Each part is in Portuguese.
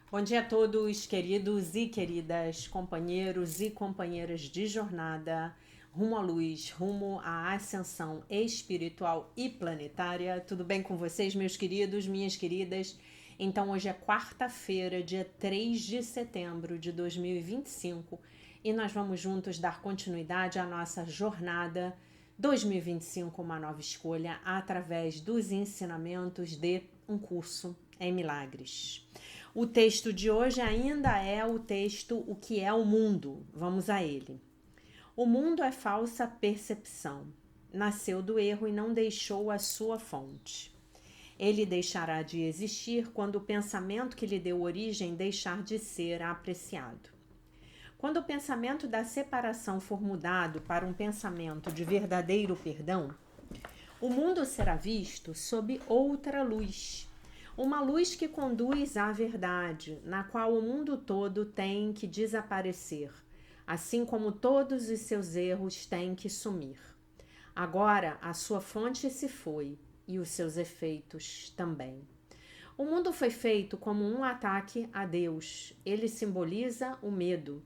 Bom dia a todos, queridos e queridas, companheiros e companheiras de jornada, rumo à luz, rumo à ascensão espiritual e planetária. Tudo bem com vocês, meus queridos, minhas queridas? Então, hoje é quarta-feira, dia 3 de setembro de 2025, e nós vamos juntos dar continuidade à nossa jornada 2025, uma nova escolha, através dos ensinamentos de um curso em milagres. O texto de hoje ainda é o texto O que é o mundo? Vamos a ele. O mundo é falsa percepção. Nasceu do erro e não deixou a sua fonte. Ele deixará de existir quando o pensamento que lhe deu origem deixar de ser apreciado. Quando o pensamento da separação for mudado para um pensamento de verdadeiro perdão, o mundo será visto sob outra luz. Uma luz que conduz à verdade, na qual o mundo todo tem que desaparecer, assim como todos os seus erros têm que sumir. Agora a sua fonte se foi e os seus efeitos também. O mundo foi feito como um ataque a Deus. Ele simboliza o medo.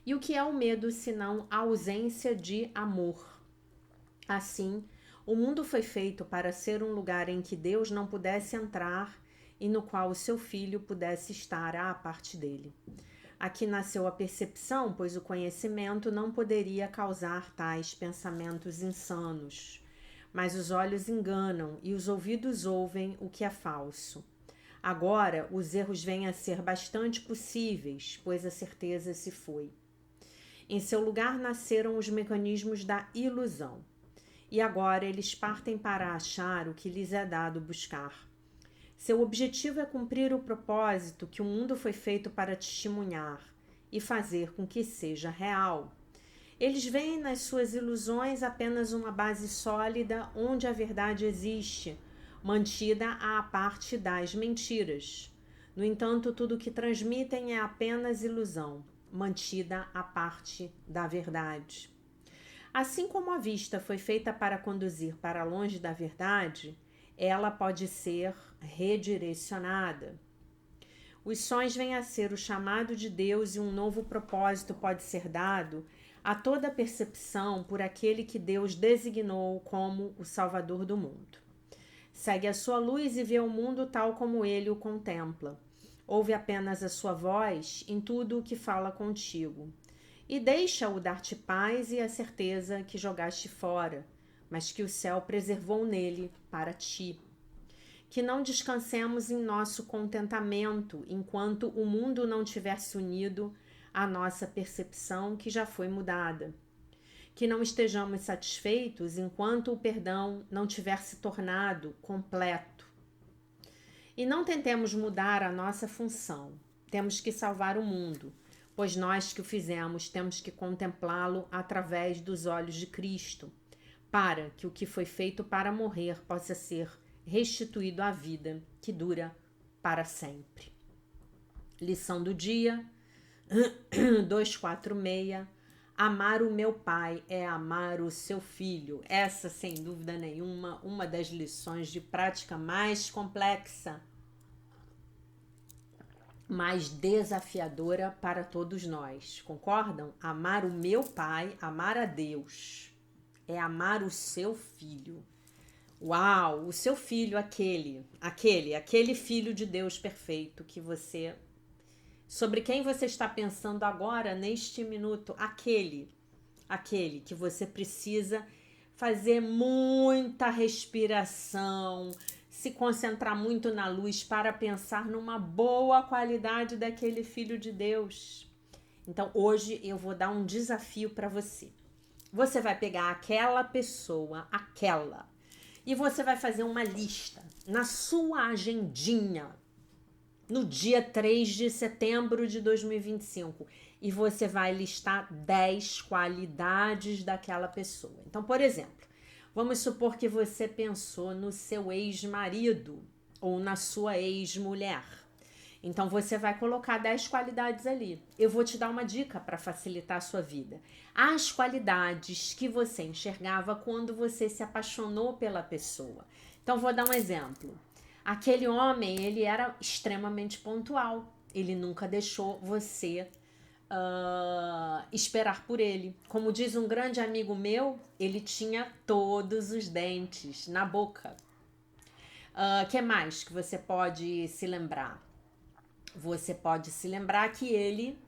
E o que é o medo senão a ausência de amor? Assim, o mundo foi feito para ser um lugar em que Deus não pudesse entrar e no qual o seu filho pudesse estar à parte dele. Aqui nasceu a percepção, pois o conhecimento não poderia causar tais pensamentos insanos. Mas os olhos enganam e os ouvidos ouvem o que é falso. Agora, os erros vêm a ser bastante possíveis, pois a certeza se foi. Em seu lugar nasceram os mecanismos da ilusão. E agora eles partem para achar o que lhes é dado buscar. Seu objetivo é cumprir o propósito que o mundo foi feito para testemunhar e fazer com que seja real. Eles veem nas suas ilusões apenas uma base sólida onde a verdade existe, mantida à parte das mentiras. No entanto, tudo o que transmitem é apenas ilusão, mantida à parte da verdade. Assim como a vista foi feita para conduzir para longe da verdade, ela pode ser redirecionada. Os sonhos vêm a ser o chamado de Deus e um novo propósito pode ser dado a toda percepção por aquele que Deus designou como o Salvador do mundo. Segue a sua luz e vê o mundo tal como ele o contempla. Ouve apenas a sua voz em tudo o que fala contigo. E deixa-o dar-te paz e a certeza que jogaste fora, mas que o céu preservou nele para ti. Que não descansemos em nosso contentamento enquanto o mundo não tiver se unido à nossa percepção que já foi mudada. Que não estejamos satisfeitos enquanto o perdão não tiver se tornado completo. E não tentemos mudar a nossa função. Temos que salvar o mundo, pois nós que o fizemos temos que contemplá-lo através dos olhos de Cristo, para que o que foi feito para morrer possa ser restituído à vida que dura para sempre. Lição do dia 246. Amar o meu pai é amar o seu filho. Essa, sem dúvida nenhuma, uma das lições de prática mais complexa, mais desafiadora para todos nós. Concordam? Amar o meu pai, amar a Deus, é amar o seu filho. Uau, o seu filho, aquele filho de Deus perfeito que você, sobre quem você está pensando agora, neste minuto, aquele que você precisa fazer muita respiração, se concentrar muito na luz para pensar numa boa qualidade daquele filho de Deus. Então, hoje eu vou dar um desafio para você. Você vai pegar aquela pessoa, e você vai fazer uma lista na sua agendinha no dia 3 de setembro de 2025 e você vai listar 10 qualidades daquela pessoa. Então, por exemplo, vamos supor que você pensou no seu ex-marido ou na sua ex-mulher. Então você vai colocar 10 qualidades ali. Eu vou te dar uma dica para facilitar a sua vida. As qualidades que você enxergava quando você se apaixonou pela pessoa. Então vou dar um exemplo. Aquele homem, ele era extremamente pontual. Ele nunca deixou você esperar por ele. Como diz um grande amigo meu, ele tinha todos os dentes na boca. Que mais que você pode se lembrar? Você pode se lembrar que ele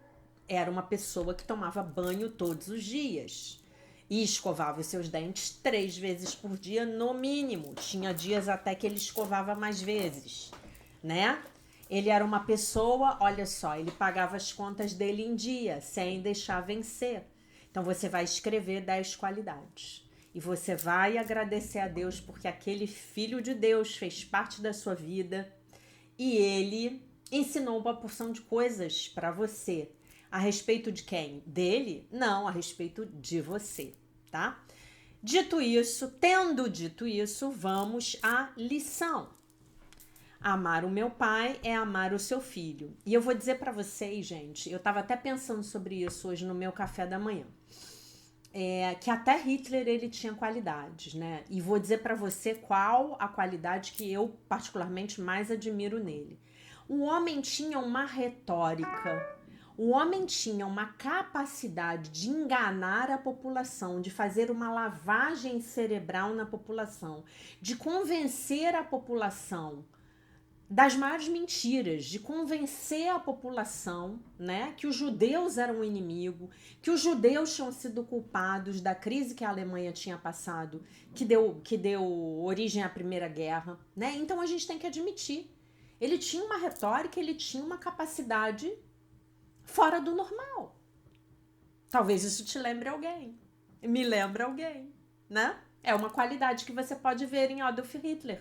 era uma pessoa que tomava banho todos os dias e escovava os seus dentes 3 vezes por dia no mínimo. Tinha dias até que ele escovava mais vezes, né? Ele era uma pessoa, olha só, ele pagava as contas dele em dia, sem deixar vencer. Então você vai escrever 10 qualidades. E você vai agradecer a Deus porque aquele filho de Deus fez parte da sua vida e ele ensinou uma porção de coisas para você. A respeito de quem? Dele? Não, a respeito de você, tá? Tendo dito isso, vamos à lição. Amar o meu pai é amar o seu filho. E eu vou dizer para vocês, gente, eu tava até pensando sobre isso hoje no meu café da manhã. Que até Hitler ele tinha qualidades, né? E vou dizer para você qual a qualidade que eu particularmente mais admiro nele. O homem tinha uma retórica, o homem tinha uma capacidade de enganar a população, de fazer uma lavagem cerebral na população, de convencer a população das maiores mentiras, de convencer a população, né, que os judeus eram o inimigo, que os judeus tinham sido culpados da crise que a Alemanha tinha passado, que deu origem à Primeira Guerra, né? Então a gente tem que admitir, ele tinha uma retórica, ele tinha uma capacidade fora do normal. Talvez isso te lembre alguém, me lembra alguém, né? É uma qualidade que você pode ver em Adolf Hitler.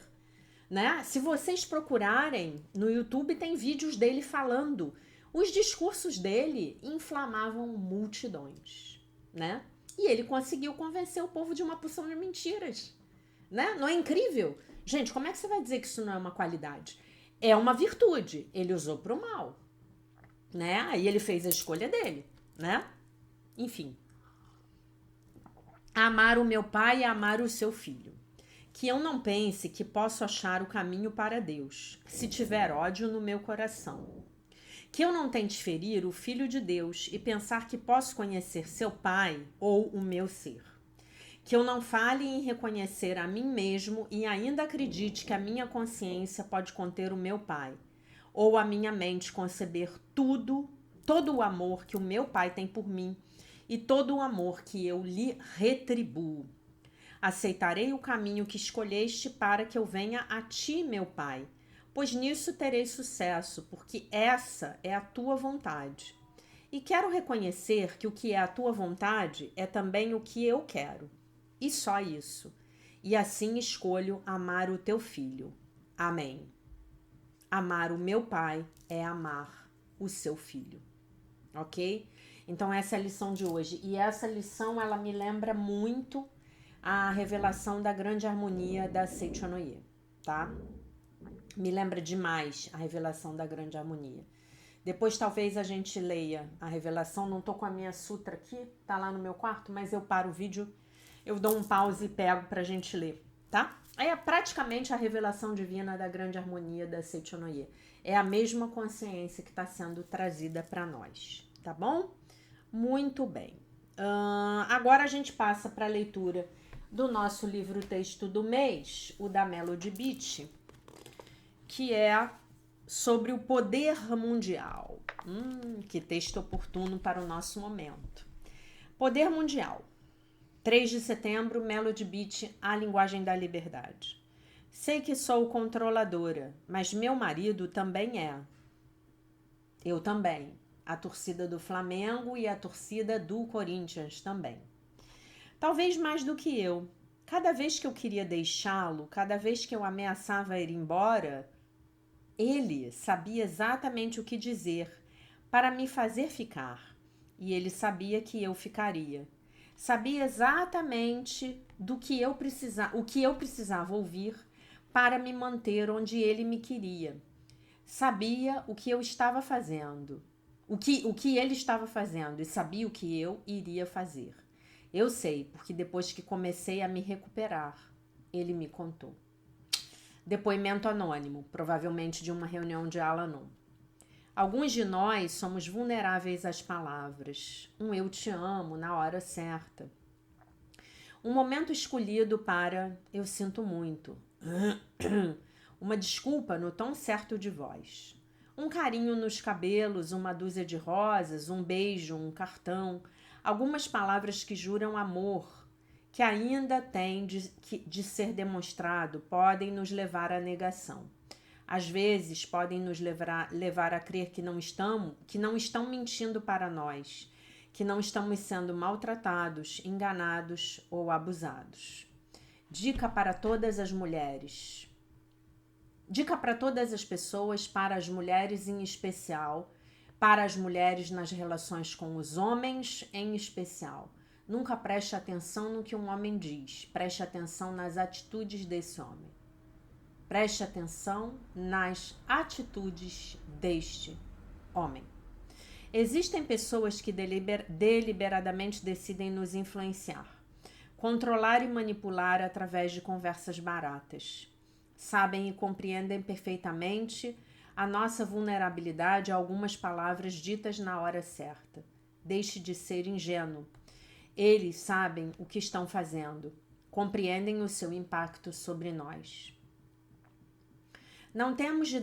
Né? Se vocês procurarem no YouTube, tem vídeos dele falando. Os discursos dele inflamavam multidões, né? E ele conseguiu convencer o povo de uma porção de mentiras, né? Não é incrível? Gente, como é que você vai dizer que isso não é uma qualidade? É uma virtude. Ele usou para o mal, né? Aí ele fez a escolha dele, né? Enfim. Amar o meu pai é amar o seu filho. Que eu não pense que posso achar o caminho para Deus, se tiver ódio no meu coração. Que eu não tente ferir o Filho de Deus e pensar que posso conhecer seu Pai ou o meu ser. Que eu não fale em reconhecer a mim mesmo e ainda acredite que a minha consciência pode conter o meu Pai, ou a minha mente conceber todo o amor que o meu Pai tem por mim e todo o amor que eu lhe retribuo. Aceitarei o caminho que escolheste para que eu venha a ti, meu Pai, pois nisso terei sucesso, porque essa é a tua vontade. E quero reconhecer que o que é a tua vontade é também o que eu quero. E só isso. E assim escolho amar o teu filho. Amém. Amar o meu Pai é amar o seu filho. Ok? Então essa é a lição de hoje. E essa lição, ela me lembra muito a revelação da grande harmonia da Seichonoye, tá? Me lembra demais a revelação da grande harmonia. Depois talvez a gente leia a revelação, não tô com a minha sutra aqui, tá lá no meu quarto, mas eu paro o vídeo, eu dou um pause e pego pra gente ler, tá? É praticamente a revelação divina da grande harmonia da Seichonoye. É a mesma consciência que está sendo trazida para nós, tá bom? Muito bem. Agora a gente passa para a leitura do nosso livro-texto do mês, o da Melody Beach, que é sobre o poder mundial. Que texto oportuno para o nosso momento. Poder mundial. 3 de setembro, Melody Beach, A Linguagem da Liberdade. Sei que sou controladora, mas meu marido também é. Eu também. A torcida do Flamengo e a torcida do Corinthians também. Talvez mais do que eu. Cada vez que eu queria deixá-lo, cada vez que eu ameaçava ir embora, ele sabia exatamente o que dizer para me fazer ficar. E ele sabia que eu ficaria. Sabia exatamente o que eu precisava ouvir para me manter onde ele me queria. Sabia o que eu estava fazendo, o que ele estava fazendo e sabia o que eu iria fazer. Eu sei, porque depois que comecei a me recuperar, ele me contou. Depoimento anônimo, provavelmente de uma reunião de Al-Anon. Alguns de nós somos vulneráveis às palavras. Um eu te amo na hora certa. Um momento escolhido para eu sinto muito. Uma desculpa no tom certo de voz. Um carinho nos cabelos, uma dúzia de rosas, um beijo, um cartão. Algumas palavras que juram amor, que ainda têm de ser demonstrado, podem nos levar à negação. Às vezes podem nos levar a crer que não estão mentindo para nós, que não estamos sendo maltratados, enganados ou abusados. Dica para todas as mulheres. Dica para todas as pessoas, para as mulheres em especial, para as mulheres nas relações com os homens em especial. Nunca preste atenção no que um homem diz, preste atenção nas atitudes desse homem. Preste atenção nas atitudes deste homem. Existem pessoas que deliberadamente decidem nos influenciar, controlar e manipular através de conversas baratas. Sabem e compreendem perfeitamente a nossa vulnerabilidade a algumas palavras ditas na hora certa. Deixe de ser ingênuo. Eles sabem o que estão fazendo, compreendem o seu impacto sobre nós. Não temos de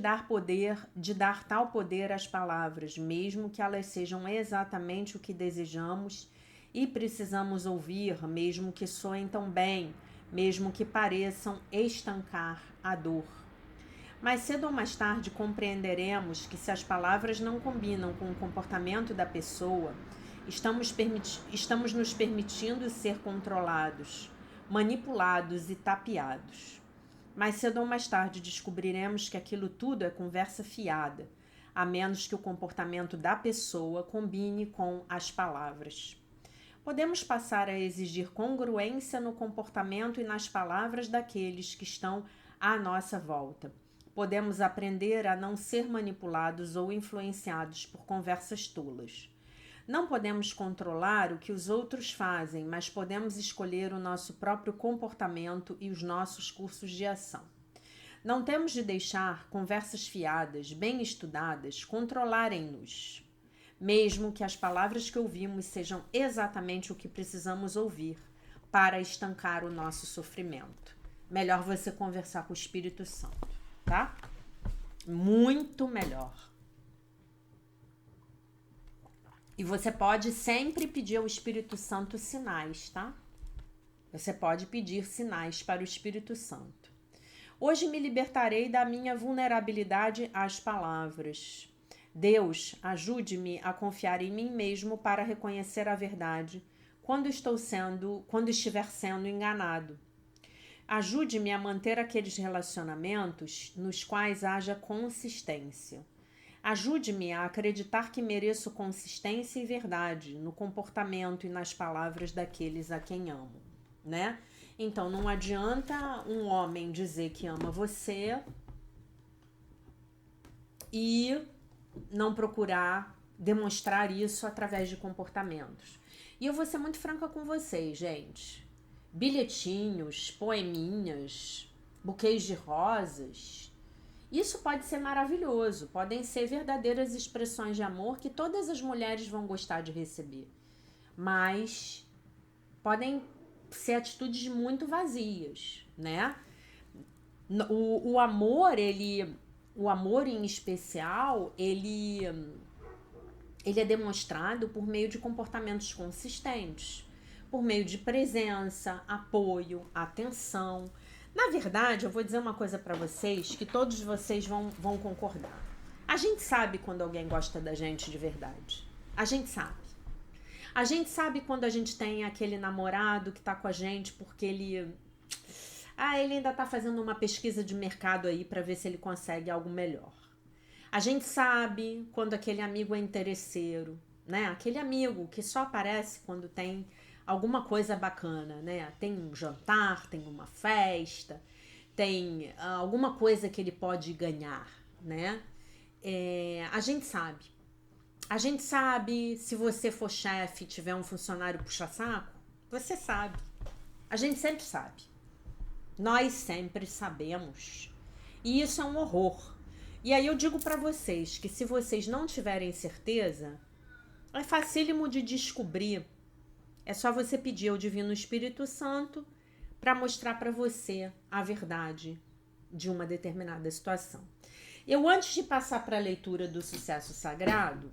dar tal poder às palavras, mesmo que elas sejam exatamente o que desejamos e precisamos ouvir, mesmo que soem tão bem, mesmo que pareçam estancar a dor. Mais cedo ou mais tarde compreenderemos que se as palavras não combinam com o comportamento da pessoa, estamos nos permitindo ser controlados, manipulados e tapeados. Mais cedo ou mais tarde descobriremos que aquilo tudo é conversa fiada, a menos que o comportamento da pessoa combine com as palavras. Podemos passar a exigir congruência no comportamento e nas palavras daqueles que estão à nossa volta. Podemos aprender a não ser manipulados ou influenciados por conversas tolas. Não podemos controlar o que os outros fazem, mas podemos escolher o nosso próprio comportamento e os nossos cursos de ação. Não temos de deixar conversas fiadas, bem estudadas, controlarem-nos, mesmo que as palavras que ouvimos sejam exatamente o que precisamos ouvir para estancar o nosso sofrimento. Melhor você conversar com o Espírito Santo, tá? Muito melhor. E você pode sempre pedir ao Espírito Santo sinais, tá? Você pode pedir sinais para o Espírito Santo. Hoje me libertarei da minha vulnerabilidade às palavras. Deus, ajude-me a confiar em mim mesmo para reconhecer a verdade quando estiver sendo enganado. Ajude-me a manter aqueles relacionamentos nos quais haja consistência. Ajude-me a acreditar que mereço consistência e verdade no comportamento e nas palavras daqueles a quem amo, né? Então, não adianta um homem dizer que ama você e não procurar demonstrar isso através de comportamentos. E eu vou ser muito franca com vocês, gente. Bilhetinhos, poeminhas, buquês de rosas, isso pode ser maravilhoso, podem ser verdadeiras expressões de amor que todas as mulheres vão gostar de receber, mas podem ser atitudes muito vazias, né? O amor em especial, ele é demonstrado por meio de comportamentos consistentes, por meio de presença, apoio, atenção. Na verdade, eu vou dizer uma coisa para vocês que todos vocês vão concordar. A gente sabe quando alguém gosta da gente de verdade. A gente sabe. A gente sabe quando a gente tem aquele namorado que tá com a gente porque ele ainda tá fazendo uma pesquisa de mercado aí para ver se ele consegue algo melhor. A gente sabe quando aquele amigo é interesseiro, né? Aquele amigo que só aparece quando tem alguma coisa bacana, né? Tem um jantar, tem uma festa, tem alguma coisa que ele pode ganhar, né? A gente sabe. A gente sabe, se você for chefe e tiver um funcionário puxa-saco, você sabe. A gente sempre sabe. Nós sempre sabemos. E isso é um horror. E aí eu digo para vocês que se vocês não tiverem certeza, é facílimo de descobrir. É só você pedir ao Divino Espírito Santo para mostrar para você a verdade de uma determinada situação. Eu, antes de passar para a leitura do sucesso sagrado,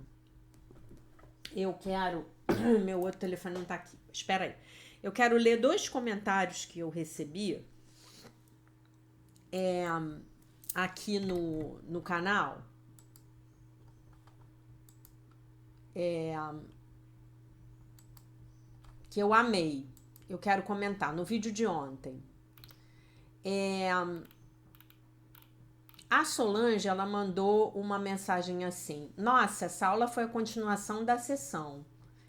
eu quero... Meu outro telefone não tá aqui. Espera aí. Eu quero ler 2 comentários que eu recebi aqui no canal. Que eu amei. Eu quero comentar no vídeo de ontem. A Solange, ela mandou uma mensagem assim: nossa, essa aula foi a continuação da sessão.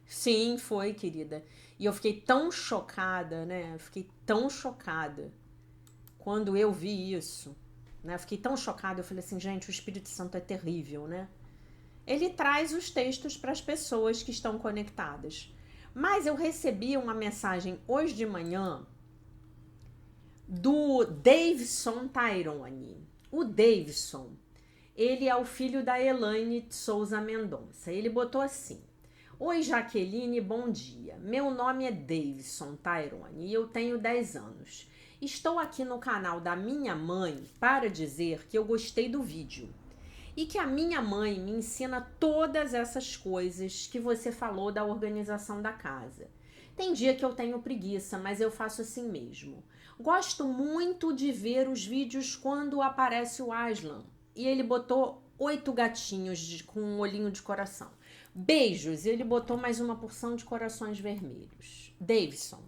Sim, foi, querida. E eu fiquei tão chocada, né? Eu fiquei tão chocada quando eu vi isso, né? Eu fiquei tão chocada, eu falei assim, gente, o Espírito Santo é terrível, né? Ele traz os textos para as pessoas que estão conectadas. Mas eu recebi uma mensagem hoje de manhã do Davidson Tyrone. O Davidson, ele é o filho da Elaine de Souza Mendonça. Ele botou assim: oi, Jaqueline, bom dia. Meu nome é Davidson Tyrone e eu tenho 10 anos. Estou aqui no canal da minha mãe para dizer que eu gostei do vídeo e que a minha mãe me ensina todas essas coisas que você falou da organização da casa. Tem dia que eu tenho preguiça, mas eu faço assim mesmo. Gosto muito de ver os vídeos quando aparece o Aslan. E ele botou 8 gatinhos com um olhinho de coração. Beijos. E ele botou mais uma porção de corações vermelhos. Davidson,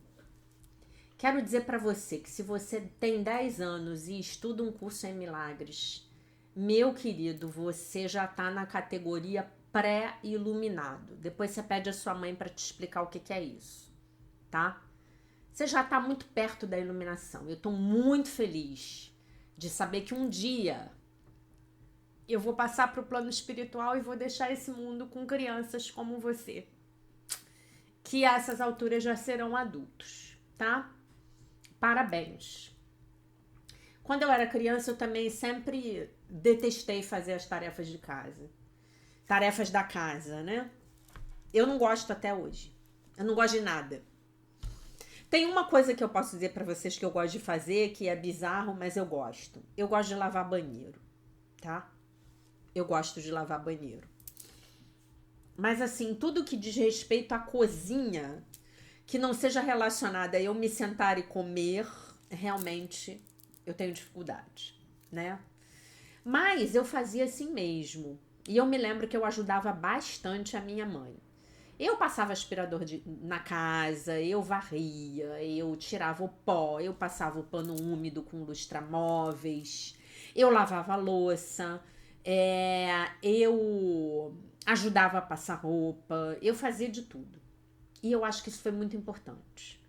quero dizer para você que se você tem 10 anos e estuda um curso em milagres, meu querido, você já tá na categoria pré-iluminado. Depois você pede a sua mãe para te explicar o que é isso, tá? Você já tá muito perto da iluminação. Eu tô muito feliz de saber que um dia eu vou passar pro plano espiritual e vou deixar esse mundo com crianças como você, que a essas alturas já serão adultos, tá? Parabéns. Quando eu era criança, eu também sempre detestei fazer as tarefas de casa. Tarefas da casa, né? Eu não gosto até hoje. Eu não gosto de nada. Tem uma coisa que eu posso dizer pra vocês que eu gosto de fazer, que é bizarro, mas eu gosto. Eu gosto de lavar banheiro, tá? Eu gosto de lavar banheiro. Mas assim, tudo que diz respeito à cozinha, que não seja relacionada a eu me sentar e comer, realmente eu tenho dificuldade, né? Mas eu fazia assim mesmo. E eu me lembro que eu ajudava bastante a minha mãe. Eu passava aspirador na casa, eu varria, eu tirava o pó, eu passava o pano úmido com lustramóveis, eu lavava a louça, eu ajudava a passar roupa, eu fazia de tudo. E eu acho que isso foi muito importante,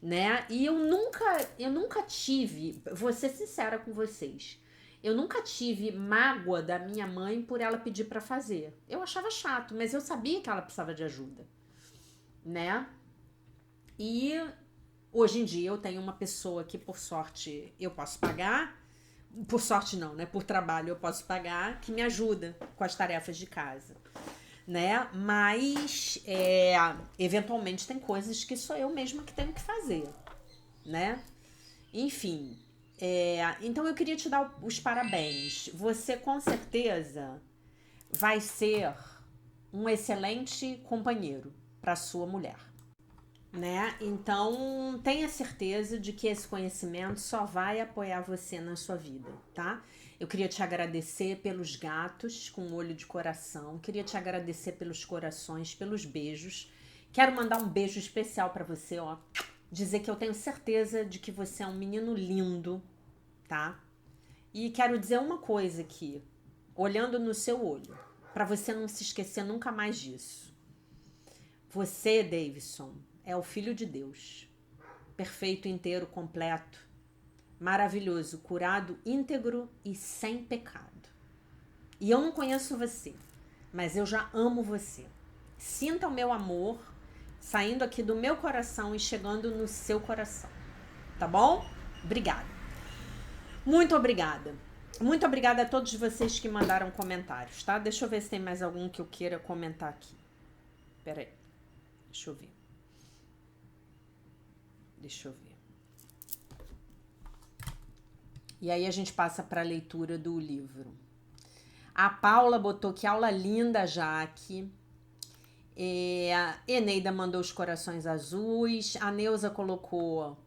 né? E eu nunca tive, vou ser sincera com vocês, eu nunca tive mágoa da minha mãe por ela pedir pra fazer. Eu achava chato, mas eu sabia que ela precisava de ajuda, né? E hoje em dia eu tenho uma pessoa que, por sorte, eu posso pagar. Por sorte não, né? Por trabalho eu posso pagar, que me ajuda com as tarefas de casa, né? Mas, eventualmente tem coisas que sou eu mesma que tenho que fazer, né? Enfim... então eu queria te dar os parabéns. Você com certeza vai ser um excelente companheiro para sua mulher, né? Então tenha certeza de que esse conhecimento só vai apoiar você na sua vida, tá? Eu queria te agradecer pelos gatos com olho de coração, queria te agradecer pelos corações, pelos beijos. Quero mandar um beijo especial para você, ó. Dizer que eu tenho certeza de que você é um menino lindo, tá? E quero dizer uma coisa aqui, olhando no seu olho, para você não se esquecer nunca mais disso. Você, Davidson, é o filho de Deus, perfeito, inteiro, completo, maravilhoso, curado, íntegro e sem pecado. E eu não conheço você, mas eu já amo você. Sinta o meu amor saindo aqui do meu coração e chegando no seu coração, tá bom? Obrigada. Muito obrigada. Muito obrigada a todos vocês que mandaram comentários, tá? Deixa eu ver se tem mais algum que eu queira comentar aqui. Pera aí. Deixa eu ver. Deixa eu ver. E aí a gente passa para a leitura do livro. A Paula botou que aula linda, Jaque. A Eneida mandou os corações azuis. A Neuza colocou: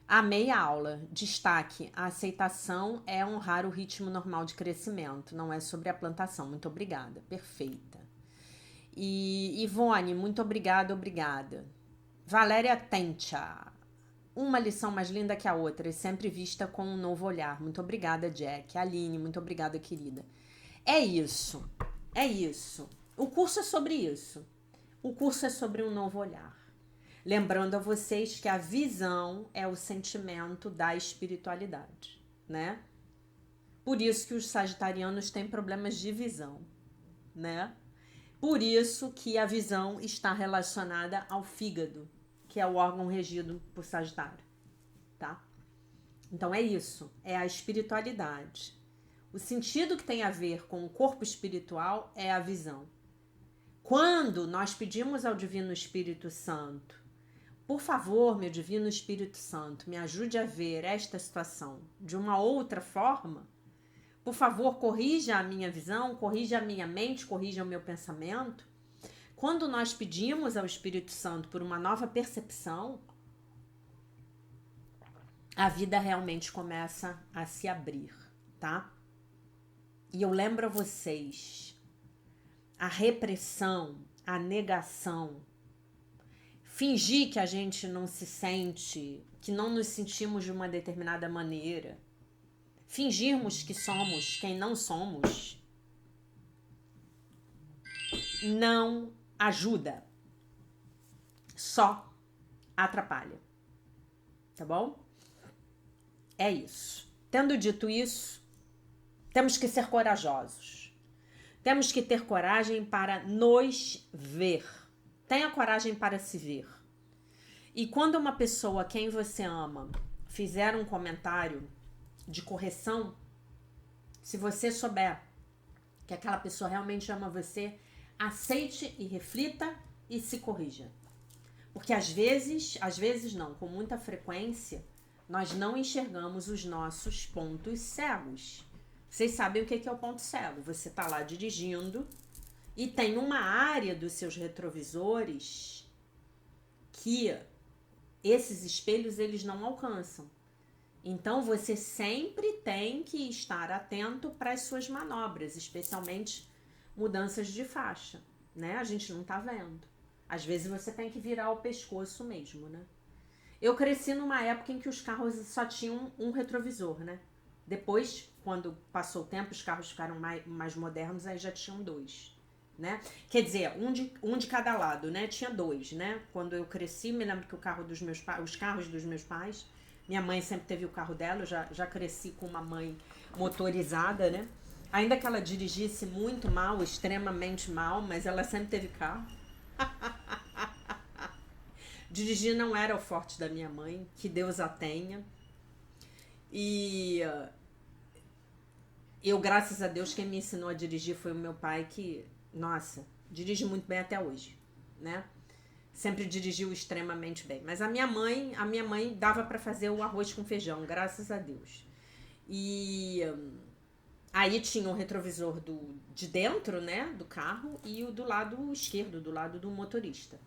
amei a aula. Destaque: a aceitação é honrar o ritmo normal de crescimento, não é sobre a plantação. Muito obrigada. Perfeita. E Ivone, muito obrigada, obrigada. Valéria Tentia: uma lição mais linda que a outra e sempre vista com um novo olhar. Muito obrigada, Jack. Aline, muito obrigada, querida. É isso. É isso. O curso é sobre isso. O curso é sobre um novo olhar. Lembrando a vocês que a visão é o sentimento da espiritualidade, né? Por isso que os sagitarianos têm problemas de visão, né? Por isso que a visão está relacionada ao fígado, que é o órgão regido por Sagitário, tá? Então é isso, é a espiritualidade. O sentido que tem a ver com o corpo espiritual é a visão. Quando nós pedimos ao Divino Espírito Santo: por favor, meu Divino Espírito Santo, me ajude a ver esta situação de uma outra forma, por favor, corrija a minha visão, corrija a minha mente, corrija o meu pensamento. Quando nós pedimos ao Espírito Santo por uma nova percepção, a vida realmente começa a se abrir, tá? E eu lembro a vocês, a repressão, a negação, fingir que a gente não se sente, que não nos sentimos de uma determinada maneira, fingirmos que somos quem não somos, não ajuda, só atrapalha, tá bom? É isso. Tendo dito isso, temos que ser corajosos. Temos que ter coragem para nos ver. Tenha coragem para se ver. E quando uma pessoa, quem você ama, fizer um comentário de correção, se você souber que aquela pessoa realmente ama você, aceite e reflita e se corrija. Porque às vezes não, com muita frequência, nós não enxergamos os nossos pontos cegos. Vocês sabem o que é o ponto cego. Você está lá dirigindo e tem uma área dos seus retrovisores que esses espelhos eles não alcançam. Então você sempre tem que estar atento para as suas manobras, especialmente mudanças de faixa, né? A gente não tá vendo. Às vezes você tem que virar o pescoço mesmo, né? Eu cresci numa época em que os carros só tinham um retrovisor, né? Depois, quando passou o tempo, os carros ficaram mais modernos, aí já tinham dois, né? Quer dizer, um de cada lado, né? Tinha dois, né? Quando eu cresci, me lembro que os carros dos meus pais, minha mãe sempre teve o carro dela, eu já cresci com uma mãe motorizada, né? Ainda que ela dirigisse muito mal, extremamente mal, mas ela sempre teve carro. Dirigir não era o forte da minha mãe, que Deus a tenha. E eu, graças a Deus, quem me ensinou a dirigir foi o meu pai, que, nossa, dirige muito bem até hoje, né? Sempre dirigiu extremamente bem. Mas a minha mãe dava para fazer o arroz com feijão, graças a Deus. E aí tinha o retrovisor de dentro, né, do carro, e o do lado esquerdo, do lado do motorista.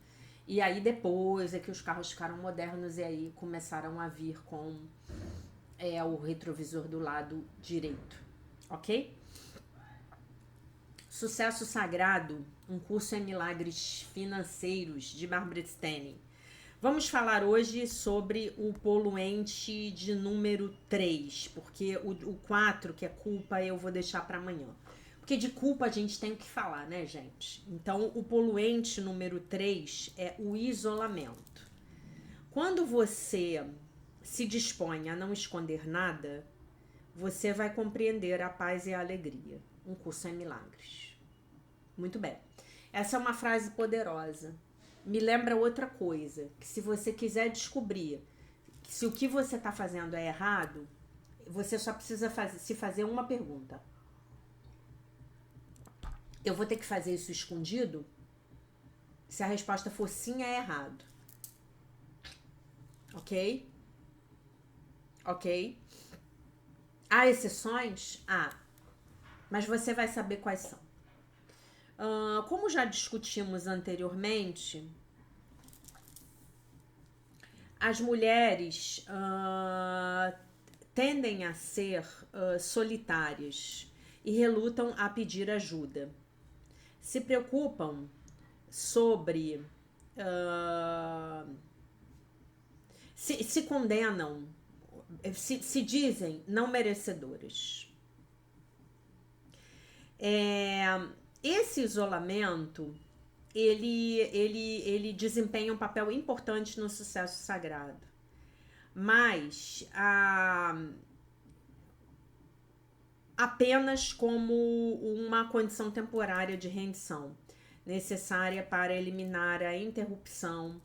E aí depois é que os carros ficaram modernos e aí começaram a vir com o retrovisor do lado direito, ok? Sucesso Sagrado, um curso em milagres financeiros, de Barbara Stanley. Vamos falar hoje sobre o poluente de número 3, porque o 4, que é culpa, eu vou deixar para amanhã. Porque de culpa a gente tem que falar, né, gente? Então, o poluente número 3 é o isolamento. Quando você se dispõe a não esconder nada, você vai compreender a paz e a alegria. Um curso em milagres. Muito bem. Essa é uma frase poderosa. Me lembra outra coisa, que se você quiser descobrir se o que você está fazendo é errado, Você só precisa se fazer uma pergunta. Eu vou ter que fazer isso escondido? Se a resposta for sim, é errado. Ok? Ok? Há exceções? Há. Mas você vai saber quais são. Como já discutimos anteriormente, as mulheres tendem a ser solitárias e relutam a pedir ajuda. Se preocupam sobre. Se condenam, se dizem não merecedoras. Esse isolamento ele desempenha um papel importante no sucesso sagrado, mas apenas como uma condição temporária de rendição, necessária para eliminar a interrupção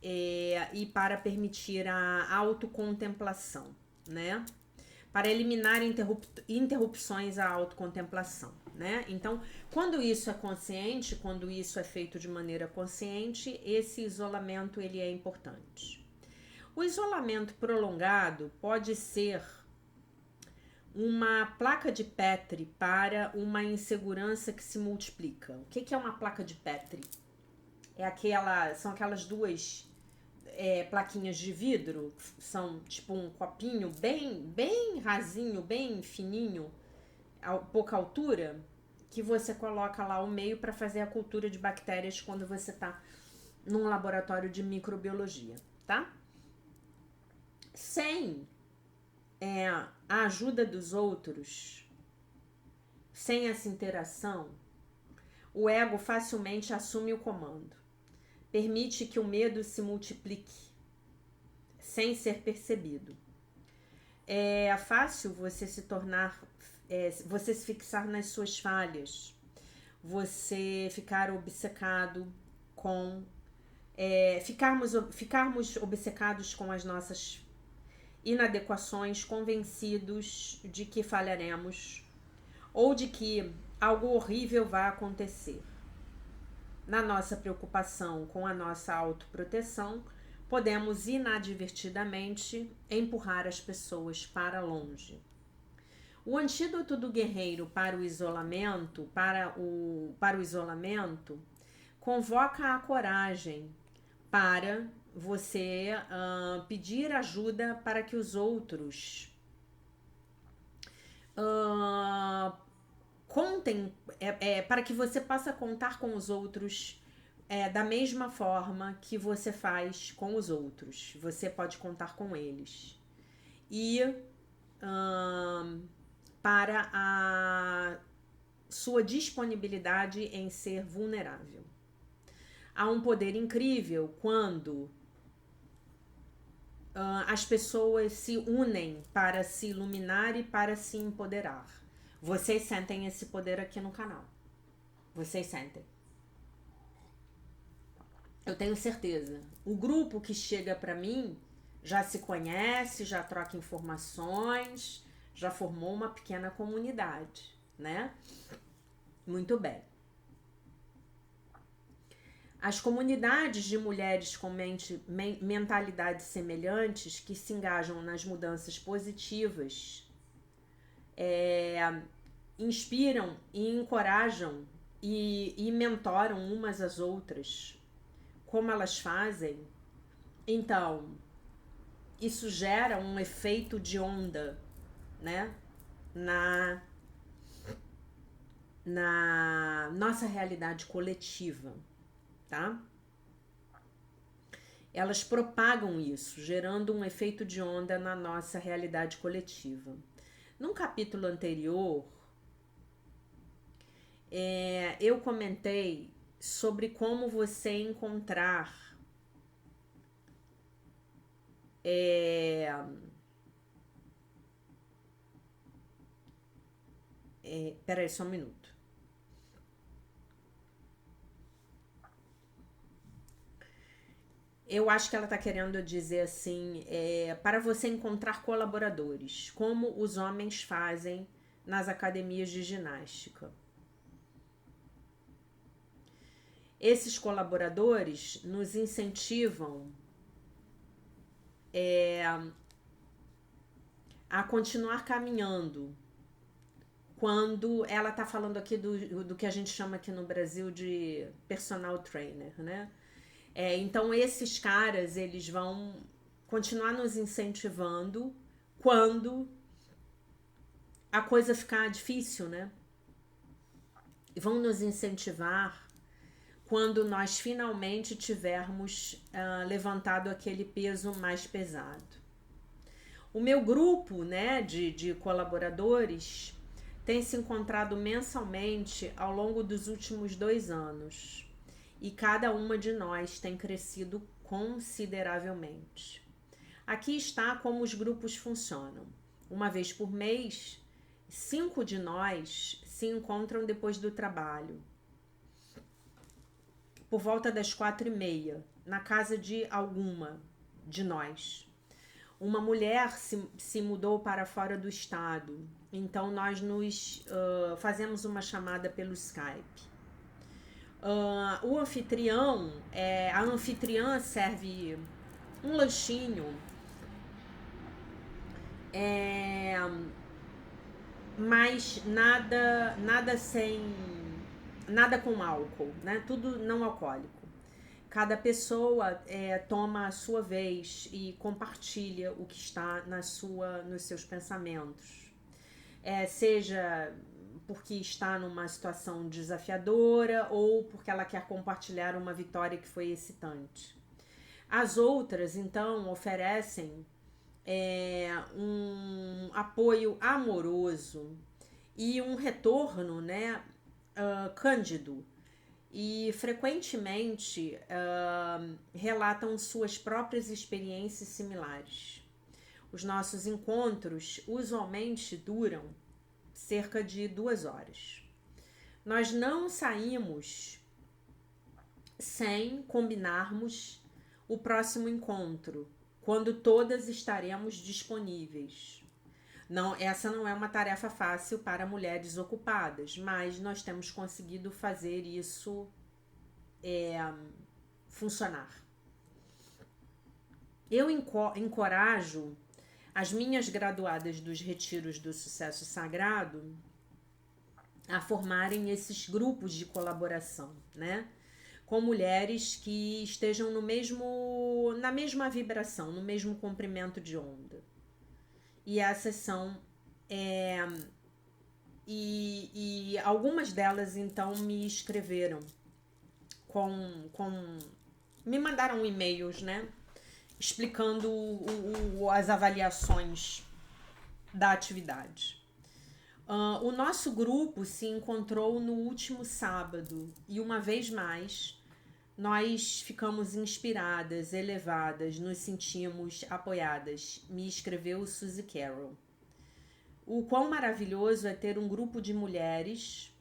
e para permitir a autocontemplação, né? Para eliminar interrupções à autocontemplação, né? Então, quando isso é consciente, quando isso é feito de maneira consciente, esse isolamento ele é importante. O isolamento prolongado pode ser uma placa de Petri para uma insegurança que se multiplica. O que é uma placa de Petri? São aquelas duas plaquinhas de vidro, são tipo um copinho bem rasinho, bem fininho, a pouca altura, que você coloca lá ao meio para fazer a cultura de bactérias quando você está num laboratório de microbiologia, tá? Sem a ajuda dos outros, sem essa interação, o ego facilmente assume o comando. Permite que o medo se multiplique sem ser percebido. É fácil você se tornar, você se fixar nas suas falhas, você ficar obcecado com, ficarmos obcecados com as nossas inadequações, convencidos de que falharemos ou de que algo horrível vai acontecer. Na nossa preocupação com a nossa autoproteção, podemos inadvertidamente empurrar as pessoas para longe. O antídoto do guerreiro para o isolamento, convoca a coragem para você pedir ajuda para que os outros contem, para que você possa contar com os outros da mesma forma que você faz com os outros. Você pode contar com eles. E para a sua disponibilidade em ser vulnerável. Há um poder incrível quando as pessoas se unem para se iluminar e para se empoderar. Vocês sentem esse poder aqui no canal. Vocês sentem. Eu tenho certeza. O grupo que chega para mim já se conhece, já troca informações, já formou uma pequena comunidade, né? Muito bem. As comunidades de mulheres com mentalidades semelhantes que se engajam nas mudanças positivas inspiram e encorajam e mentoram umas às outras. Como elas fazem? Então, isso gera um efeito de onda, né? Na nossa realidade coletiva, tá? Elas propagam isso, gerando um efeito de onda na nossa realidade coletiva. Num capítulo anterior, eu comentei sobre como você encontrar peraí só um minuto. Eu acho que ela está querendo dizer assim, para você encontrar colaboradores, como os homens fazem nas academias de ginástica. Esses colaboradores nos incentivam a continuar caminhando. Quando ela está falando aqui do que a gente chama aqui no Brasil de personal trainer, né? Então esses caras, eles vão continuar nos incentivando quando a coisa ficar difícil, né? E vão nos incentivar quando nós finalmente tivermos levantado aquele peso mais pesado. O meu grupo, né, de colaboradores tem se encontrado mensalmente ao longo dos últimos 2 anos. E cada uma de nós tem crescido consideravelmente. Aqui está como os grupos funcionam. Uma vez por mês, 5 de nós se encontram depois do trabalho, por volta das 4h30, na casa de alguma de nós. Uma mulher se mudou para fora do estado, então nós fazemos uma chamada pelo Skype. O anfitrião, a anfitriã serve um lanchinho, mas nada com álcool, né? Tudo não alcoólico. Cada pessoa toma a sua vez e compartilha o que está nos seus pensamentos. Seja porque está numa situação desafiadora ou porque ela quer compartilhar uma vitória que foi excitante. As outras, então, oferecem um apoio amoroso e um retorno, né, cândido. E frequentemente relatam suas próprias experiências similares. Os nossos encontros usualmente duram cerca de 2 horas. Nós não saímos sem combinarmos o próximo encontro, quando todas estaremos disponíveis. Não, essa não é uma tarefa fácil para mulheres ocupadas, mas nós temos conseguido fazer isso funcionar. Eu encorajo as minhas graduadas dos retiros do sucesso sagrado a formarem esses grupos de colaboração, né? Com mulheres que estejam na mesma vibração, no mesmo comprimento de onda. E essas são e algumas delas então me escreveram me mandaram e-mails, né, explicando as avaliações da atividade. O nosso grupo se encontrou no último sábado e uma vez mais nós ficamos inspiradas, elevadas, nos sentimos apoiadas, me escreveu Suzy Carroll. O quão maravilhoso é ter um grupo de mulheres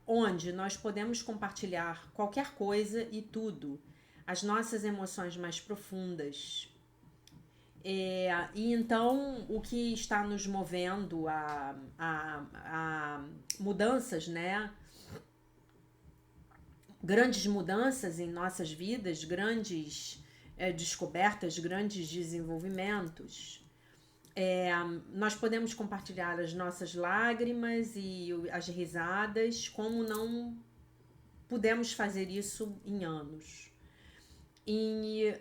onde nós podemos compartilhar qualquer coisa e tudo, as nossas emoções mais profundas. E então o que está nos movendo a mudanças, né? Grandes mudanças em nossas vidas, grandes descobertas, grandes desenvolvimentos. Nós podemos compartilhar as nossas lágrimas e as risadas, como não pudemos fazer isso em anos. E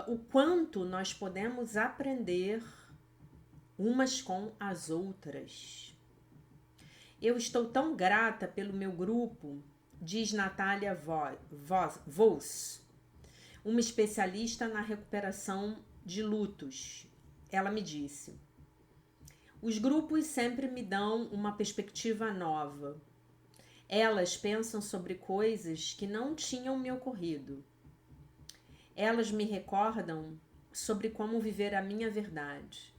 o quanto nós podemos aprender umas com as outras. Eu estou tão grata pelo meu grupo, diz Natália Voss, uma especialista na recuperação de lutos. Ela me disse: os grupos sempre me dão uma perspectiva nova. Elas pensam sobre coisas que não tinham me ocorrido. Elas me recordam sobre como viver a minha verdade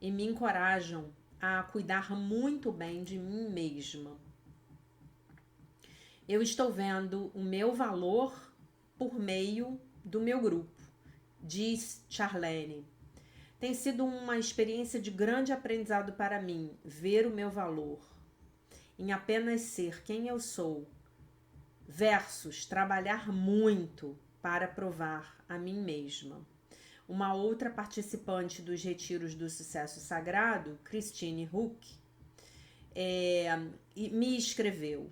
e me encorajam a cuidar muito bem de mim mesma. Eu estou vendo o meu valor por meio do meu grupo, diz Charlene. Tem sido uma experiência de grande aprendizado para mim, ver o meu valor em apenas ser quem eu sou, versus trabalhar muito para provar a mim mesma. Uma outra participante dos Retiros do Sucesso Sagrado, Christine Huck, me escreveu: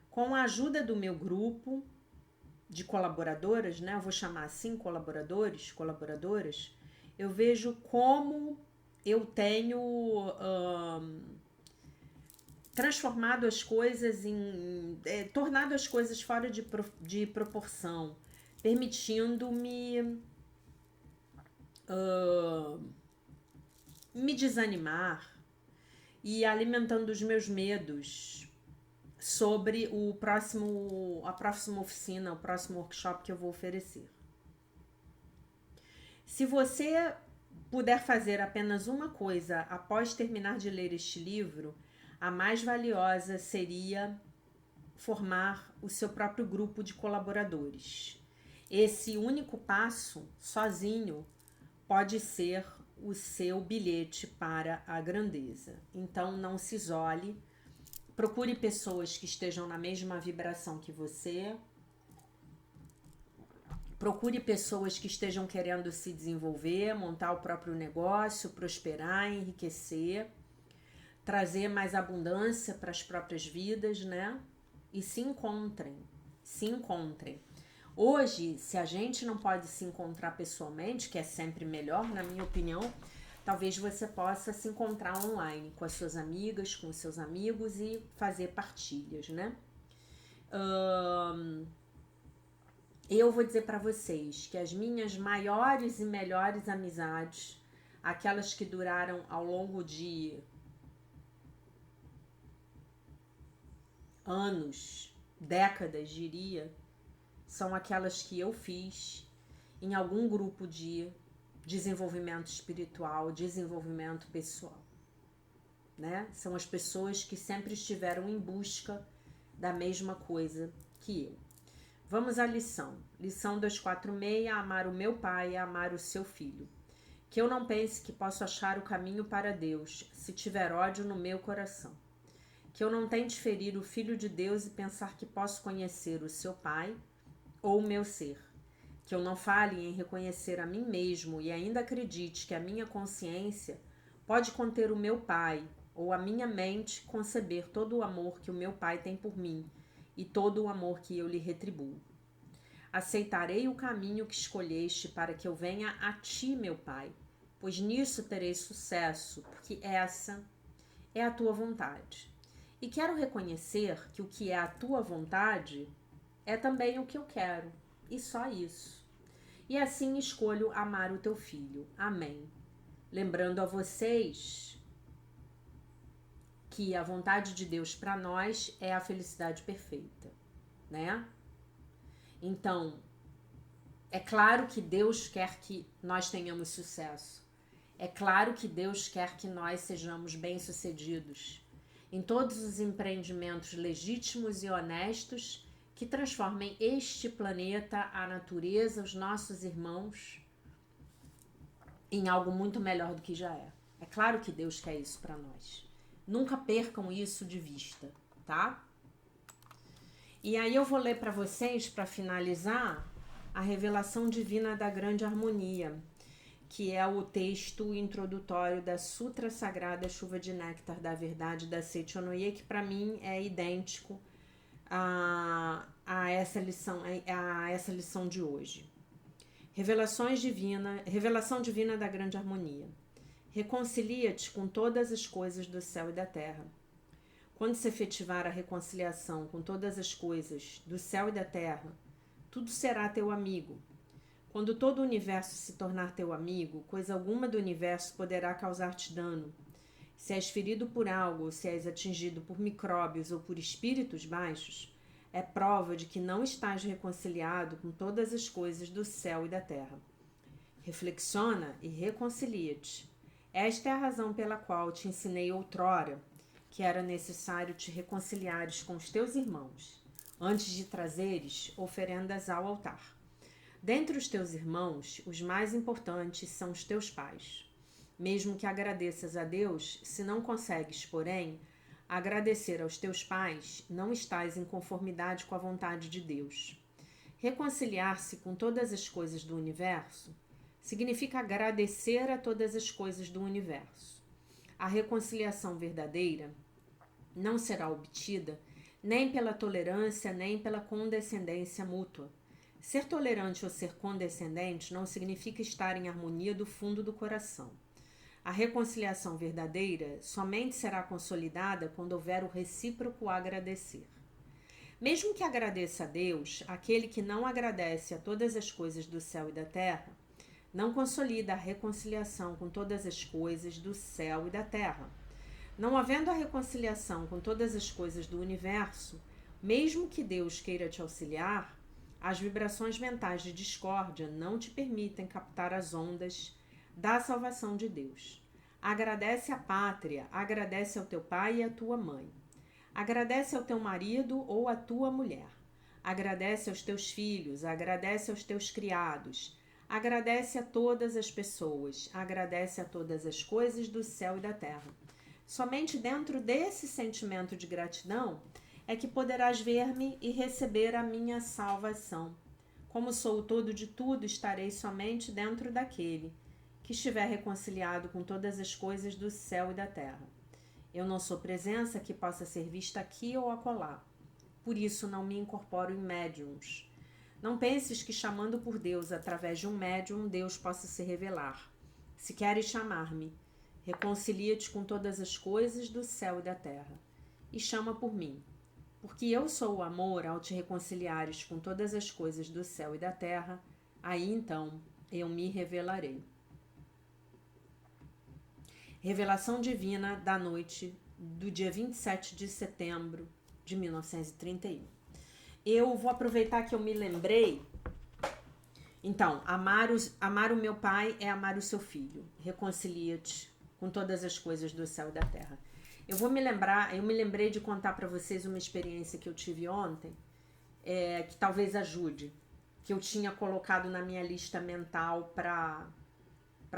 com a ajuda do meu grupo de colaboradoras, né? Eu vou chamar assim, colaboradoras, eu vejo como eu tenho transformado as coisas tornado as coisas fora de proporção, permitindo-me me desanimar e alimentando os meus medos sobre a próxima oficina, o próximo workshop que eu vou oferecer. Se você puder fazer apenas uma coisa após terminar de ler este livro, a mais valiosa seria formar o seu próprio grupo de colaboradores. Esse único passo, sozinho, pode ser o seu bilhete para a grandeza. Então, não se isole. Procure pessoas que estejam na mesma vibração que você. Procure pessoas que estejam querendo se desenvolver, montar o próprio negócio, prosperar, enriquecer, trazer mais abundância para as próprias vidas, né? E se encontrem. Hoje, se a gente não pode se encontrar pessoalmente, que é sempre melhor, na minha opinião, talvez você possa se encontrar online com as suas amigas, com os seus amigos e fazer partilhas, né? Eu vou dizer para vocês que as minhas maiores e melhores amizades, aquelas que duraram ao longo de anos, décadas, diria, são aquelas que eu fiz em algum grupo de desenvolvimento espiritual, desenvolvimento pessoal, né? São as pessoas que sempre estiveram em busca da mesma coisa que eu. Vamos à lição. Lição 246, amar o meu pai e amar o seu filho. Que eu não pense que posso achar o caminho para Deus se tiver ódio no meu coração. Que eu não tente ferir o Filho de Deus e pensar que posso conhecer o seu pai ou o meu ser. Que eu não fale em reconhecer a mim mesmo e ainda acredite que a minha consciência pode conter o meu pai ou a minha mente conceber todo o amor que o meu pai tem por mim e todo o amor que eu lhe retribuo. Aceitarei o caminho que escolheste para que eu venha a ti, meu pai, pois nisso terei sucesso, porque essa é a tua vontade. E quero reconhecer que o que é a tua vontade é também o que eu quero, e só isso. E assim escolho amar o teu filho. Amém. Lembrando a vocês que a vontade de Deus para nós é a felicidade perfeita, né? Então, é claro que Deus quer que nós tenhamos sucesso. É claro que Deus quer que nós sejamos bem-sucedidos em todos os empreendimentos legítimos e honestos que transformem este planeta, a natureza, os nossos irmãos em algo muito melhor do que já é. É claro que Deus quer isso para nós. Nunca percam isso de vista, tá? E aí eu vou ler para vocês, para finalizar, a revelação divina da grande harmonia, que é o texto introdutório da Sutra Sagrada Chuva de Néctar da Verdade da Seicho Noye, que para mim é idêntico a essa lição de hoje. Revelação divina da grande harmonia. Reconcilia-te com todas as coisas do céu e da terra. Quando se efetivar a reconciliação com todas as coisas do céu e da terra, tudo será teu amigo. Quando todo o universo se tornar teu amigo, coisa alguma do universo poderá causar-te dano. Se és ferido por algo, ou se és atingido por micróbios ou por espíritos baixos, é prova de que não estás reconciliado com todas as coisas do céu e da terra. Reflexiona e reconcilia-te. Esta é a razão pela qual te ensinei outrora que era necessário te reconciliares com os teus irmãos, antes de trazeres oferendas ao altar. Dentre os teus irmãos, os mais importantes são os teus pais. Mesmo que agradeças a Deus, se não consegues, porém, agradecer aos teus pais, não estás em conformidade com a vontade de Deus. Reconciliar-se com todas as coisas do universo significa agradecer a todas as coisas do universo. A reconciliação verdadeira não será obtida nem pela tolerância, nem pela condescendência mútua. Ser tolerante ou ser condescendente não significa estar em harmonia do fundo do coração. A reconciliação verdadeira somente será consolidada quando houver o recíproco agradecer. Mesmo que agradeça a Deus, aquele que não agradece a todas as coisas do céu e da terra, não consolida a reconciliação com todas as coisas do céu e da terra. Não havendo a reconciliação com todas as coisas do universo, mesmo que Deus queira te auxiliar, as vibrações mentais de discórdia não te permitem captar as ondas da salvação de Deus. Agradece à pátria, agradece ao teu pai e à tua mãe. Agradece ao teu marido ou à tua mulher. Agradece aos teus filhos, agradece aos teus criados. Agradece a todas as pessoas, agradece a todas as coisas do céu e da terra. Somente dentro desse sentimento de gratidão é que poderás ver-me e receber a minha salvação. Como sou o todo de tudo, estarei somente dentro daquele que estiver reconciliado com todas as coisas do céu e da terra. Eu não sou presença que possa ser vista aqui ou acolá. Por isso não me incorporo em médiums. Não penses que chamando por Deus através de um médium, Deus possa se revelar. Se queres chamar-me, reconcilia-te com todas as coisas do céu e da terra, e chama por mim, porque eu sou o amor. Ao te reconciliares com todas as coisas do céu e da terra, aí então eu me revelarei. Revelação divina da noite do dia 27 de setembro de 1931. Eu vou aproveitar que eu me lembrei. Então, amar o meu pai é amar o seu filho. Reconcilia-te com todas as coisas do céu e da terra. Eu me lembrei de contar para vocês uma experiência que eu tive ontem, que talvez ajude, que eu tinha colocado na minha lista mental para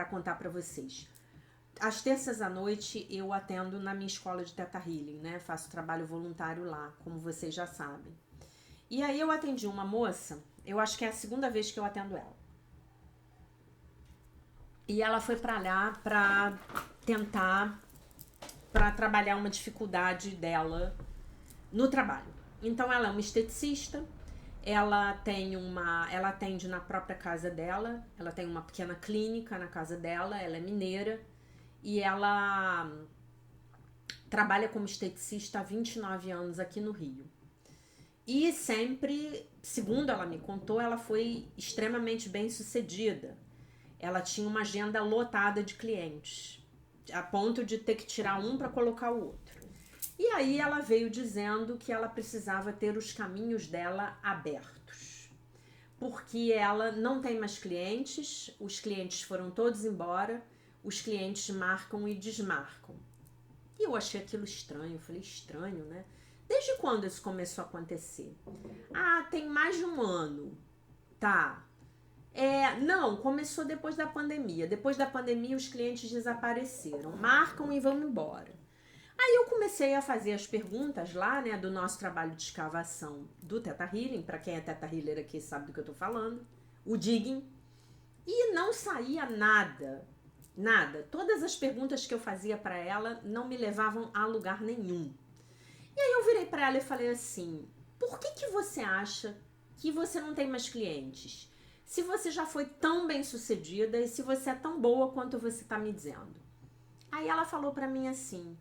contar para vocês. Às terças à noite eu atendo na minha escola de Theta Healing, né? Faço trabalho voluntário lá, como vocês já sabem. E aí eu atendi uma moça, eu acho que é a segunda vez que eu atendo ela. E ela foi para lá para trabalhar uma dificuldade dela no trabalho. Então ela é uma esteticista, ela atende na própria casa dela, ela tem uma pequena clínica na casa dela, ela é mineira e ela trabalha como esteticista há 29 anos aqui no Rio. E sempre, segundo ela me contou, ela foi extremamente bem sucedida. Ela tinha uma agenda lotada de clientes, a ponto de ter que tirar um para colocar o outro. E aí ela veio dizendo que ela precisava ter os caminhos dela abertos, porque ela não tem mais clientes, os clientes foram todos embora, os clientes marcam e desmarcam. E eu achei aquilo estranho, eu falei, estranho, né? Desde quando isso começou a acontecer? Ah, tem mais de um ano. Tá. Não, começou depois da pandemia. Depois da pandemia, os clientes desapareceram. Marcam e vão embora. Aí eu comecei a fazer as perguntas lá, né, do nosso trabalho de escavação do Theta Healing. Para quem é Theta Healer aqui sabe do que eu tô falando. O digging. E não saía nada. Nada. Todas as perguntas que eu fazia para ela não me levavam a lugar nenhum. E aí eu virei para ela e falei assim, por que você acha que você não tem mais clientes? Se você já foi tão bem sucedida e se você é tão boa quanto você está me dizendo. Aí ela falou para mim assim,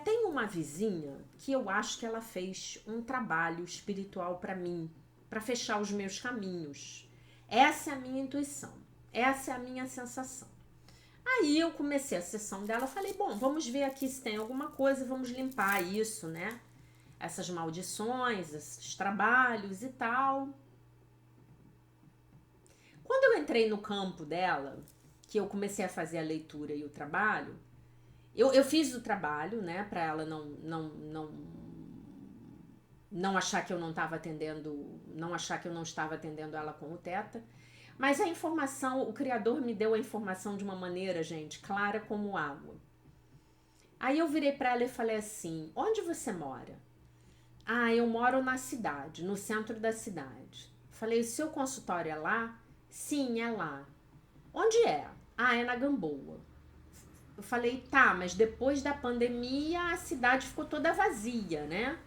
tem uma vizinha que eu acho que ela fez um trabalho espiritual para mim, para fechar os meus caminhos. Essa é a minha intuição, essa é a minha sensação. Aí eu comecei a sessão dela, falei, bom, vamos ver aqui se tem alguma coisa, vamos limpar isso, né? Essas maldições, esses trabalhos e tal. Quando eu entrei no campo dela, que eu comecei a fazer a leitura e o trabalho, eu fiz o trabalho, né, para ela não não achar que eu não estava atendendo, não achar que eu não estava atendendo ela como teta. Mas a informação, o criador me deu a informação de uma maneira, gente, clara como água. Aí eu virei para ela e falei assim: onde você mora? Ah, eu moro na cidade, no centro da cidade. Falei: o seu consultório é lá? Sim, é lá. Onde é? Ah, é na Gamboa. Eu falei: tá, mas depois da pandemia a cidade ficou toda vazia, né?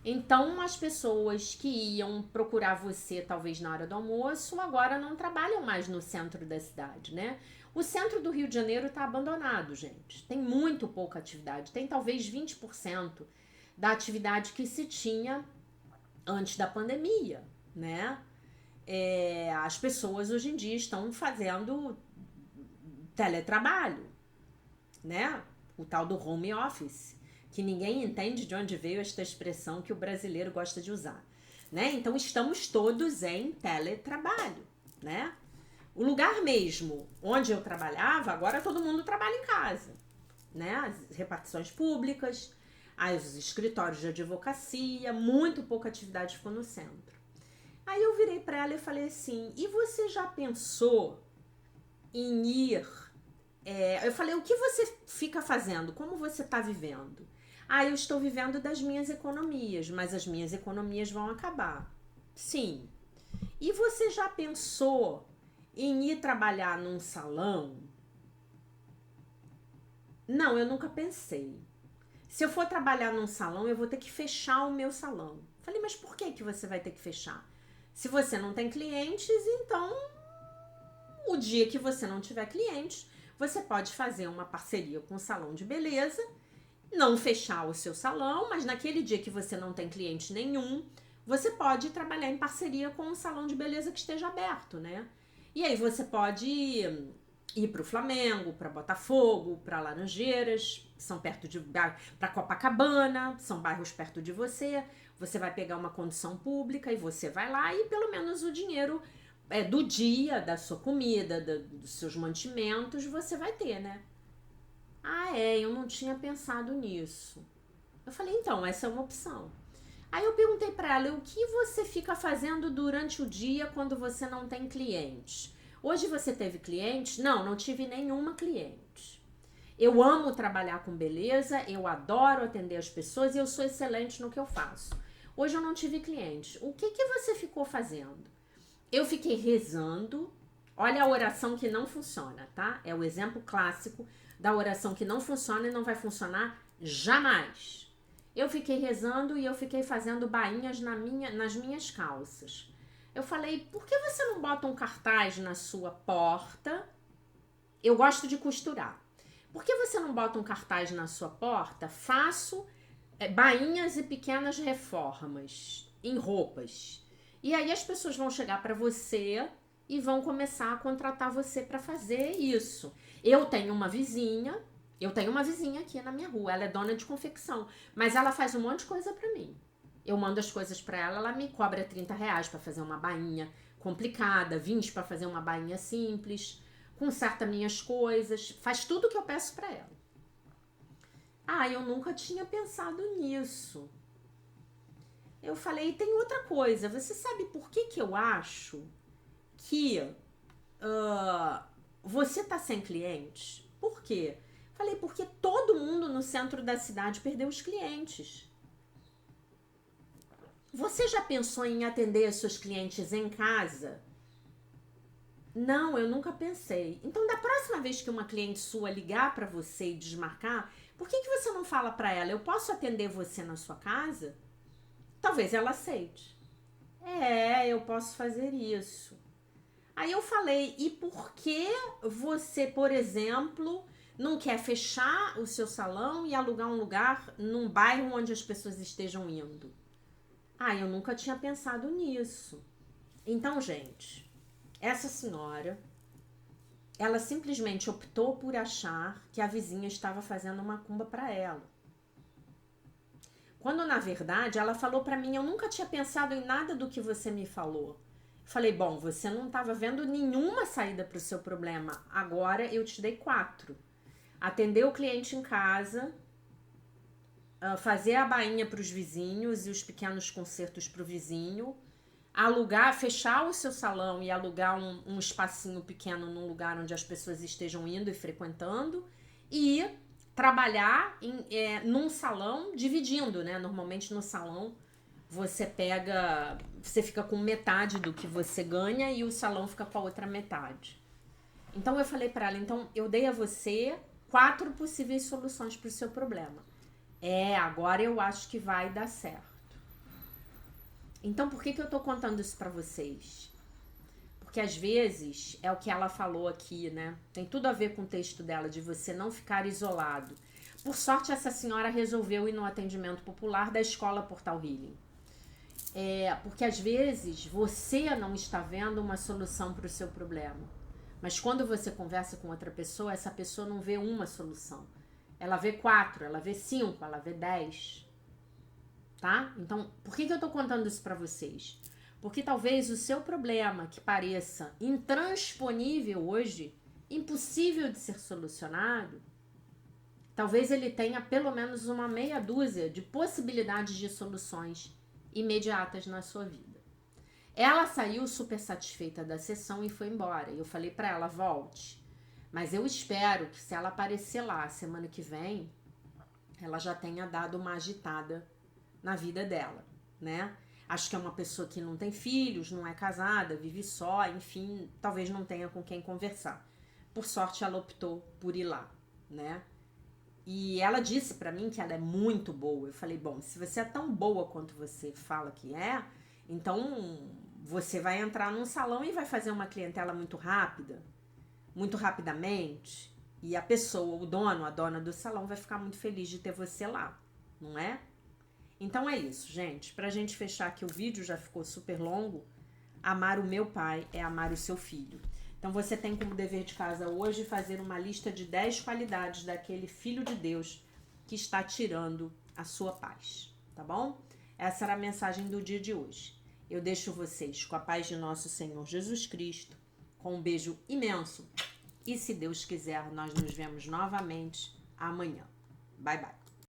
Então, as pessoas que iam procurar você, talvez na hora do almoço, agora não trabalham mais no centro da cidade, né? O centro do Rio de Janeiro está abandonado, gente. Tem muito pouca atividade. Tem talvez 20% da atividade que se tinha antes da pandemia, né? As pessoas hoje em dia estão fazendo teletrabalho, né? O tal do home office, que ninguém entende de onde veio esta expressão que o brasileiro gosta de usar, né? Então estamos todos em teletrabalho, né? O lugar mesmo onde eu trabalhava, agora todo mundo trabalha em casa, né? As repartições públicas, os escritórios de advocacia, muito pouca atividade ficou no centro. Aí eu virei para ela e falei assim: e você já pensou em ir? Eu falei: o que você fica fazendo? Como você está vivendo? Ah, eu estou vivendo das minhas economias, mas as minhas economias vão acabar. Sim. E você já pensou em ir trabalhar num salão? Não, eu nunca pensei. Se eu for trabalhar num salão, eu vou ter que fechar o meu salão. Falei: mas por que você vai ter que fechar? Se você não tem clientes, então o dia que você não tiver clientes, você pode fazer uma parceria com um salão de beleza, não fechar o seu salão, mas naquele dia que você não tem cliente nenhum, você pode trabalhar em parceria com um salão de beleza que esteja aberto, né? E aí você pode ir para o Flamengo, para Botafogo, para Laranjeiras, são perto de, para Copacabana, são bairros perto de você. Você vai pegar uma condução pública e você vai lá e pelo menos o dinheiro do dia, da sua comida, dos seus mantimentos, você vai ter, né? Ah, eu não tinha pensado nisso. Eu falei: então, essa é uma opção. Aí eu perguntei para ela: o que você fica fazendo durante o dia quando você não tem clientes? Hoje você teve clientes? Não, não tive nenhuma cliente. Eu amo trabalhar com beleza, eu adoro atender as pessoas e eu sou excelente no que eu faço. Hoje eu não tive cliente. O que você ficou fazendo? Eu fiquei rezando. Olha a oração que não funciona, tá? É o exemplo clássico da oração que não funciona e não vai funcionar jamais. Eu fiquei rezando e eu fiquei fazendo bainhas nas minhas calças. Eu falei: por que você não bota um cartaz na sua porta? Eu gosto de costurar. Por que você não bota um cartaz na sua porta? Faço bainhas e pequenas reformas em roupas. E aí as pessoas vão chegar para você e vão começar a contratar você para fazer isso. Eu tenho uma vizinha aqui na minha rua, ela é dona de confecção, mas ela faz um monte de coisa para mim. Eu mando as coisas para ela, ela me cobra R$ 30 para fazer uma bainha complicada, 20 para fazer uma bainha simples, conserta minhas coisas, faz tudo que eu peço para ela. Ah, eu nunca tinha pensado nisso. Eu falei: e tem outra coisa, você sabe por que eu acho que você tá sem clientes? Por quê? Falei: porque todo mundo no centro da cidade perdeu os clientes. Você já pensou em atender os seus clientes em casa? Não, eu nunca pensei. Então, da próxima vez que uma cliente sua ligar para você e desmarcar, por que você não fala para ela: eu posso atender você na sua casa? Talvez ela aceite. Eu posso fazer isso. Aí eu falei: e por que você, por exemplo, não quer fechar o seu salão e alugar um lugar num bairro onde as pessoas estejam indo? Ah, eu nunca tinha pensado nisso. Então, gente, essa senhora, ela simplesmente optou por achar que a vizinha estava fazendo uma macumba para ela. Quando, na verdade, ela falou para mim: eu nunca tinha pensado em nada do que você me falou. Falei: bom, você não estava vendo nenhuma saída para o seu problema. Agora eu te dei 4. Atender o cliente em casa, fazer a bainha para os vizinhos e os pequenos concertos para o vizinho, alugar, fechar o seu salão e alugar um espacinho pequeno num lugar onde as pessoas estejam indo e frequentando, e trabalhar num salão dividindo, né? Normalmente no salão você fica com metade do que você ganha e o salão fica com a outra metade. Então eu falei para ela, então eu dei a você 4 possíveis soluções para o seu problema. Agora eu acho que vai dar certo. Então por que eu tô contando isso para vocês? Porque às vezes é o que ela falou aqui, né? Tem tudo a ver com o texto dela, de você não ficar isolado. Por sorte, essa senhora resolveu ir no atendimento popular da escola Portal Healing. Porque às vezes você não está vendo uma solução para o seu problema. Mas quando você conversa com outra pessoa, essa pessoa não vê uma solução. Ela vê 4, ela vê 5, ela vê 10. Tá? Então, por que eu tô contando isso para vocês? Porque talvez o seu problema, que pareça intransponível hoje, impossível de ser solucionado, talvez ele tenha pelo menos uma meia dúzia de possibilidades de soluções imediatas na sua vida. Ela saiu super satisfeita da sessão e foi embora. Eu falei para ela, volte. Mas eu espero que se ela aparecer lá semana que vem, ela já tenha dado uma agitada na vida dela, né? Acho que é uma pessoa que não tem filhos, não é casada, vive só, enfim, talvez não tenha com quem conversar. Por sorte, ela optou por ir lá, né? E ela disse pra mim que ela é muito boa. Eu falei, bom, se você é tão boa quanto você fala que é, então você vai entrar num salão e vai fazer uma clientela muito rápida, muito rapidamente, e a pessoa, o dono, a dona do salão vai ficar muito feliz de ter você lá, não é? Então é isso, gente. Pra gente fechar aqui o vídeo, já ficou super longo. Amar o meu pai é amar o seu filho. Então você tem como dever de casa hoje fazer uma lista de 10 qualidades daquele filho de Deus que está tirando a sua paz, tá bom? Essa era a mensagem do dia de hoje. Eu deixo vocês com a paz de nosso Senhor Jesus Cristo, com um beijo imenso. E se Deus quiser, nós nos vemos novamente amanhã. Bye, bye.